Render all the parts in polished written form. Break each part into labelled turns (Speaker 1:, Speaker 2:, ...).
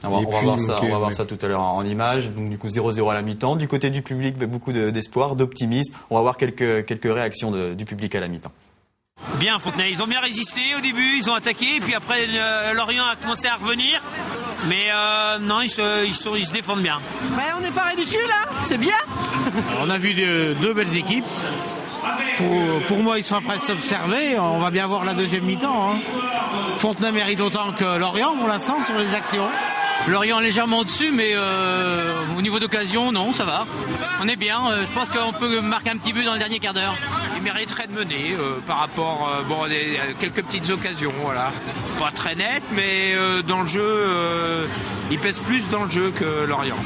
Speaker 1: On va voir ça tout à l'heure en image. Donc du coup 0-0 à la mi-temps. Du côté du public, beaucoup d'espoir, d'optimisme. On va voir quelques réactions du public à la mi-temps.
Speaker 2: Bien Fontenay, ils ont bien résisté au début, ils ont attaqué, puis après Lorient a commencé à revenir. Mais non, ils se défendent bien.
Speaker 3: On n'est pas ridicule, hein, c'est bien.
Speaker 4: Alors, on a vu deux belles équipes. Pour moi, ils sont prêts à s'observer. On va bien voir la deuxième mi-temps. Hein. Fontenay mérite autant que Lorient pour l'instant sur les actions.
Speaker 5: Lorient légèrement au-dessus, mais au niveau d'occasion, non, ça va. On est bien. Je pense qu'on peut marquer un petit but dans le dernier quart d'heure.
Speaker 6: Il mériterait de mener par rapport à quelques petites occasions. Voilà. Pas très net, mais dans le jeu, il pèse plus dans le jeu que Lorient.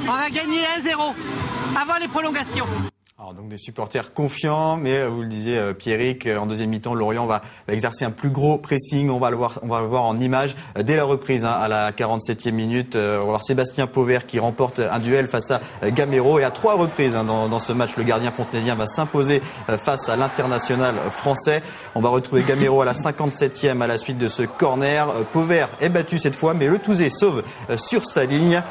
Speaker 3: On va gagner 1-0 avant les prolongations.
Speaker 1: Alors donc des supporters confiants, mais vous le disiez Pierrick, en deuxième mi-temps, Lorient va exercer un plus gros pressing. On va le voir en image dès la reprise à la 47e minute. On va voir Sébastien Pauvert qui remporte un duel face à Gamero. Et à 3 reprises dans ce match, le gardien fontenaisien va s'imposer face à l'international français. On va retrouver Gamero à la 57e à la suite de ce corner. Pauvert est battu cette fois, mais le Touzé sauve sur sa ligne.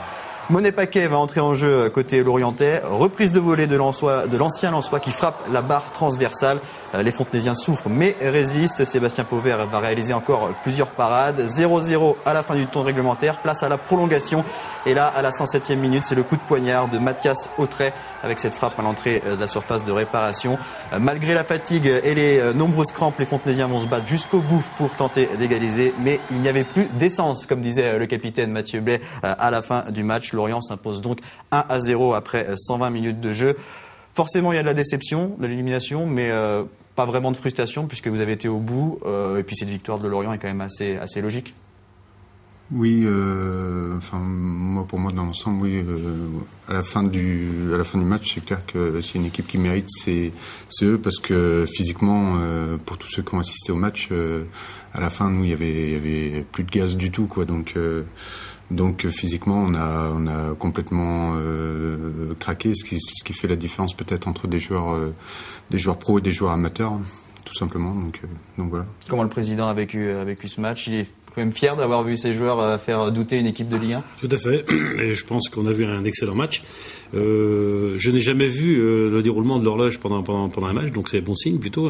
Speaker 1: Monet Paquet va entrer en jeu côté lorientais. Reprise de volée de l'ancien Lensois qui frappe la barre transversale. Les Fontenaisiens souffrent mais résistent. Sébastien Pauvert va réaliser encore plusieurs parades. 0-0 à la fin du temps réglementaire. Place à la prolongation. Et là, à la 107e minute, c'est le coup de poignard de Mathias Autret avec cette frappe à l'entrée de la surface de réparation. Malgré la fatigue et les nombreuses crampes, les Fontenaisiens vont se battre jusqu'au bout pour tenter d'égaliser. Mais il n'y avait plus d'essence, comme disait le capitaine Mathieu Blais à la fin du match. Lorient s'impose donc 1-0 après 120 minutes de jeu. Forcément, il y a de la déception, de l'élimination, mais pas vraiment de frustration puisque vous avez été au bout. Et puis cette victoire de Lorient est quand même assez logique.
Speaker 7: Oui, pour moi, dans l'ensemble, oui. À la fin du match, c'est clair que c'est une équipe qui mérite, c'est eux, parce que physiquement, pour tous ceux qui ont assisté au match, à la fin, nous, il y avait plus de gaz du tout, quoi. Donc physiquement, on a complètement craqué, ce qui fait la différence peut-être entre des joueurs pros et des joueurs amateurs, tout simplement. Donc voilà.
Speaker 1: Comment le président a vécu ce match? Il est quand même fier d'avoir vu ses joueurs faire douter une équipe de Ligue 1?
Speaker 8: Tout à fait, et je pense qu'on a vu un excellent match. Je n'ai jamais vu le déroulement de l'horloge pendant un match, donc c'est bon signe plutôt.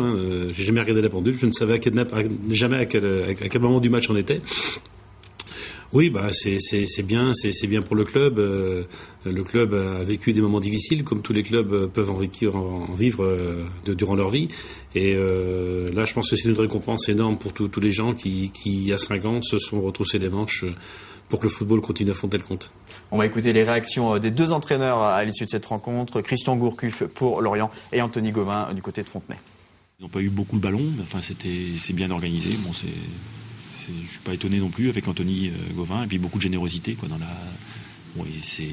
Speaker 8: J'ai jamais regardé la pendule, je ne savais jamais à quel moment du match on était. Oui, c'est bien pour le club. Le club a vécu des moments difficiles, comme tous les clubs peuvent en vivre durant leur vie. Et là, je pense que c'est une récompense énorme pour tous les gens qui, il y a 5 ans, se sont retroussés les manches pour que le football continue à fonder le compte. On va écouter les réactions des 2 entraîneurs à l'issue de cette rencontre. Christian Gourcuff pour Lorient et Anthony Gauvin du côté de Fontenay.
Speaker 9: Ils n'ont pas eu beaucoup le ballon. Enfin, c'est bien organisé. Bon, je suis pas étonné non plus avec Anthony Gauvin, et puis beaucoup de générosité quoi dans la. Bon, c'est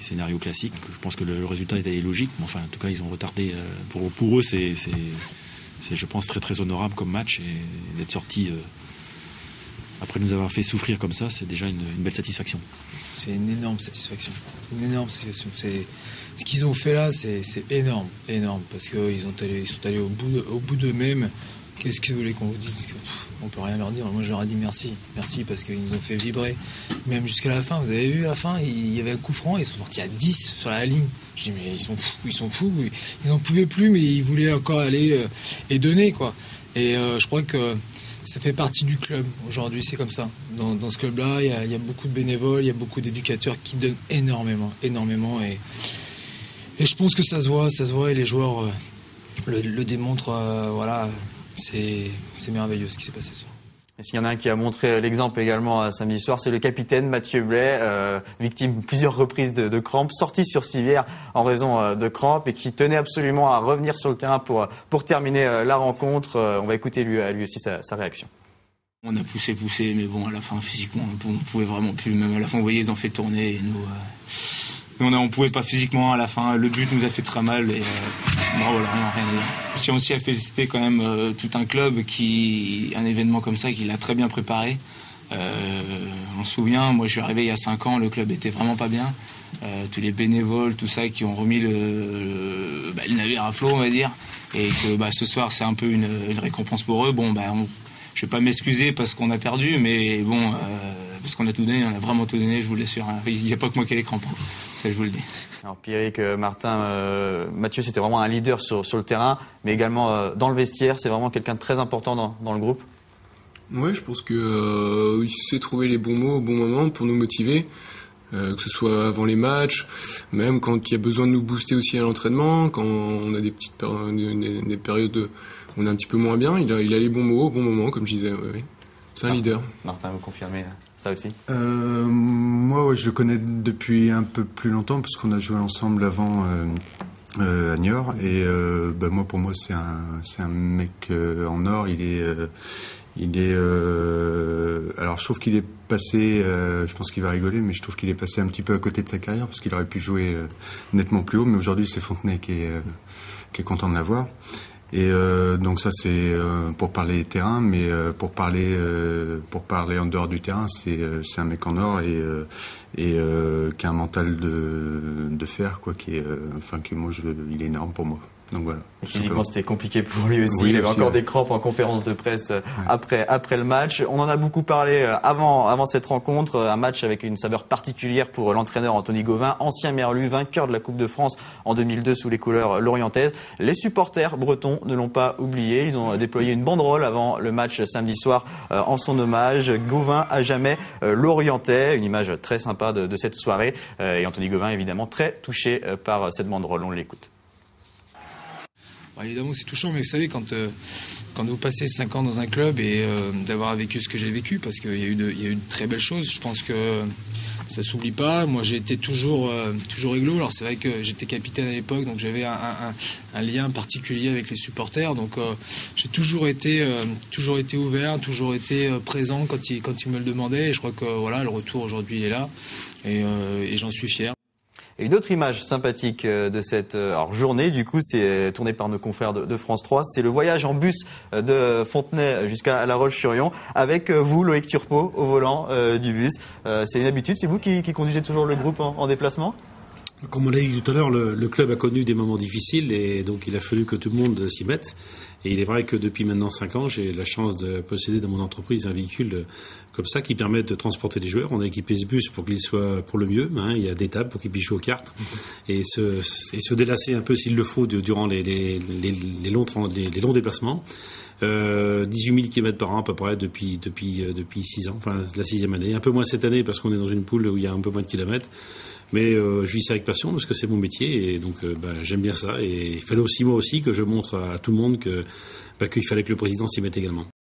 Speaker 9: scénario classique. Je pense que le résultat était logique, mais enfin en tout cas ils ont retardé. Pour eux c'est je pense très très honorable comme match, et d'être sorti après nous avoir fait souffrir comme ça, c'est déjà une belle satisfaction.
Speaker 10: C'est une énorme satisfaction. C'est ce qu'ils ont fait là, c'est énorme parce qu'ils sont allés au bout d'eux-mêmes. Qu'est-ce que vous voulez qu'on vous dise? On peut rien leur dire. Moi, je leur ai dit merci parce qu'ils nous ont fait vibrer, même jusqu'à la fin. Vous avez vu à la fin, il y avait un coup franc, ils sont partis à 10 sur la ligne. Je dis mais ils sont fous. Ils n'en pouvaient plus, mais ils voulaient encore aller et donner quoi. Et je crois que ça fait partie du club. Aujourd'hui, c'est comme ça. Dans ce club-là, il y a beaucoup de bénévoles, il y a beaucoup d'éducateurs qui donnent énormément. Et je pense que ça se voit, et les joueurs le démontrent. Voilà. C'est merveilleux ce qui s'est passé ce soir.
Speaker 1: Et s'il y en a un qui a montré l'exemple également samedi soir, c'est le capitaine Mathieu Blais, victime plusieurs reprises de crampes, sorti sur civière en raison de crampes, et qui tenait absolument à revenir sur le terrain pour terminer la rencontre. On va écouter lui aussi sa réaction.
Speaker 11: On a poussé, mais bon, à la fin, physiquement, on pouvait vraiment plus. Même à la fin, vous voyez, ils ont fait tourner. Et nous, on pouvait pas physiquement à la fin. Le but nous a fait très mal. Et bravo, rien à dire. Je tiens aussi à féliciter quand même tout un club un événement comme ça, qui l'a très bien préparé. On se souvient, moi je suis arrivé il y a 5 ans, le club était vraiment pas bien. Tous les bénévoles, tout ça, qui ont remis le navire à flot, on va dire. Et que ce soir, c'est un peu une récompense pour eux. Bon, je vais pas m'excuser parce qu'on a perdu, mais bon, parce qu'on a tout donné, on a vraiment tout donné, je vous l'assure. Il n'y a pas que moi qui ai les crampes, ça je vous le dis.
Speaker 1: Alors Pierrick, Martin, Mathieu, c'était vraiment un leader sur le terrain, mais également dans le vestiaire. C'est vraiment quelqu'un de très important dans le groupe.
Speaker 12: Ouais, je pense que il sait trouver les bons mots au bon moment pour nous motiver, que ce soit avant les matchs, même quand il y a besoin de nous booster aussi à l'entraînement, quand on a des périodes où on est un petit peu moins bien, il a les bons mots au bon moment, comme je disais. Ouais. C'est un leader.
Speaker 1: Martin, vous confirmez ça aussi?
Speaker 7: Moi, ouais, je le connais depuis un peu plus longtemps parce qu'on a joué ensemble avant à Niort. Et moi, pour moi, c'est un mec en or. Alors, je trouve qu'il est passé. Je pense qu'il va rigoler, mais je trouve qu'il est passé un petit peu à côté de sa carrière parce qu'il aurait pu jouer nettement plus haut. Mais aujourd'hui, c'est Fontenay qui est content de l'avoir. Et donc ça c'est pour parler terrain, mais pour parler en dehors du terrain, c'est un mec en or et qui a un mental de fer quoi, qui est il est énorme pour moi. Donc voilà.
Speaker 1: Et physiquement, c'était compliqué pour lui aussi.
Speaker 7: Oui,
Speaker 1: il avait encore des crampes en conférence de presse après le match. On en a beaucoup parlé avant cette rencontre. Un match avec une saveur particulière pour l'entraîneur Anthony Gauvin, ancien Merlu, vainqueur de la Coupe de France en 2002 sous les couleurs lorientaises. Les supporters bretons ne l'ont pas oublié. Ils ont déployé une banderole avant le match samedi soir en son hommage. Gauvin à jamais lorientais. Une image très sympa de cette soirée. Et Anthony Gauvin, évidemment, très touché par cette banderole. On l'écoute.
Speaker 10: Évidemment, c'est touchant, mais vous savez, quand vous passez 5 ans dans un club et d'avoir vécu ce que j'ai vécu, parce qu'il y a eu de très belles choses, je pense que ça s'oublie pas. Moi, j'ai été toujours réglo. Alors, c'est vrai que j'étais capitaine à l'époque, donc j'avais un lien particulier avec les supporters. Donc, j'ai toujours été ouvert, toujours été présent quand ils me le demandaient. Et je crois que voilà, le retour aujourd'hui, il est là, et j'en suis fier.
Speaker 1: Et une autre image sympathique de cette journée, du coup, c'est tourné par nos confrères de France 3. C'est le voyage en bus de Fontenay jusqu'à La Roche-sur-Yon avec vous, Loïc Turpot, au volant du bus. C'est une habitude, c'est vous qui conduisez toujours le groupe en déplacement ?
Speaker 8: Comme on l'a dit tout à l'heure, le club a connu des moments difficiles et donc il a fallu que tout le monde s'y mette. Et il est vrai que depuis maintenant 5 ans, j'ai la chance de posséder dans mon entreprise un véhicule comme ça qui permet de transporter les joueurs. On a équipé ce bus pour qu'il soit pour le mieux. Il y a des tables pour qu'ils puissent jouer aux cartes et se délasser un peu s'il le faut durant les longs déplacements. 18 000 km par an à peu près depuis 6 ans, enfin la 6e année. Un peu moins cette année parce qu'on est dans une poule où il y a un peu moins de kilomètres. Mais je vis ça avec passion parce que c'est mon métier et donc j'aime bien ça. Et il fallait aussi moi aussi que je montre à tout le monde qu'il fallait que le président s'y mette également.